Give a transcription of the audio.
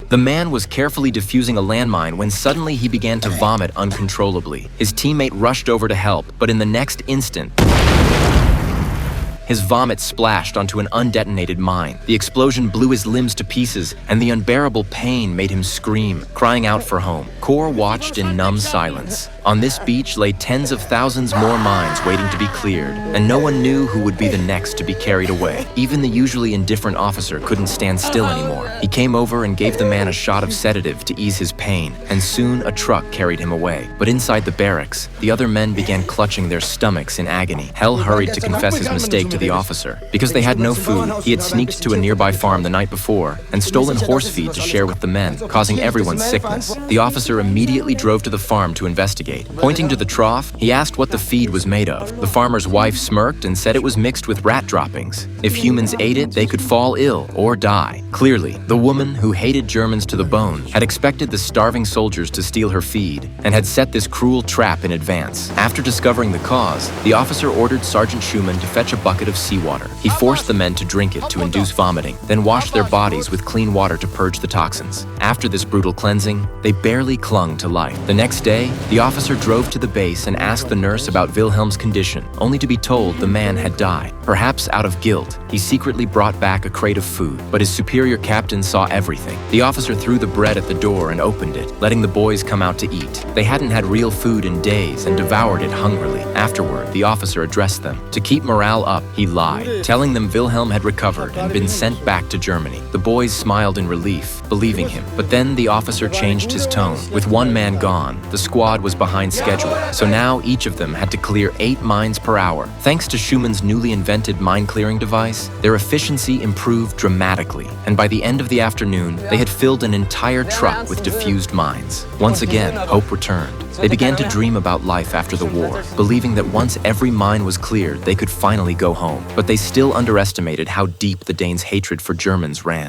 The man was carefully defusing a landmine when suddenly he began to vomit uncontrollably. His teammate rushed over to help, but in the next instant, his vomit splashed onto an undetonated mine. The explosion blew his limbs to pieces, and the unbearable pain made him scream, crying out for home. Kor watched in numb silence. On this beach lay tens of thousands more mines waiting to be cleared, and no one knew who would be the next to be carried away. Even the usually indifferent officer couldn't stand still anymore. He came over and gave the man a shot of sedative to ease his pain, and soon a truck carried him away. But inside the barracks, the other men began clutching their stomachs in agony. Hell hurried to confess his mistake to the officer. Because they had no food, he had sneaked to a nearby farm the night before and stolen horse feed to share with the men, causing everyone sickness. The officer immediately drove to the farm to investigate. Pointing to the trough, he asked what the feed was made of. The farmer's wife smirked and said it was mixed with rat droppings. If humans ate it, they could fall ill or die. Clearly, the woman, who hated Germans to the bone, had expected the starving soldiers to steal her feed and had set this cruel trap in advance. After discovering the cause, the officer ordered Sergeant Schumann to fetch a bucket of seawater. He forced the men to drink it to induce vomiting, then washed their bodies with clean water to purge the toxins. After this brutal cleansing, they barely clung to life. The next day, the officer drove to the base and asked the nurse about Wilhelm's condition, only to be told the man had died. Perhaps out of guilt, he secretly brought back a crate of food, but his superior captain saw everything. The officer threw the bread at the door and opened it, letting the boys come out to eat. They hadn't had real food in days and devoured it hungrily. Afterward, the officer addressed them. To keep morale up, he lied, telling them Wilhelm had recovered and been sent back to Germany. The boys smiled in relief, believing him. But then the officer changed his tone. With one man gone, the squad was behind schedule, so now each of them had to clear 8 mines per hour. Thanks to Schumann's newly invented mine-clearing device, their efficiency improved dramatically, and by the end of the afternoon, they had filled an entire truck with diffused mines. Once again, hope returned. They began to dream about life after the war, believing that once every mine was cleared, they could finally go home. But they still underestimated how deep the Danes' hatred for Germans ran.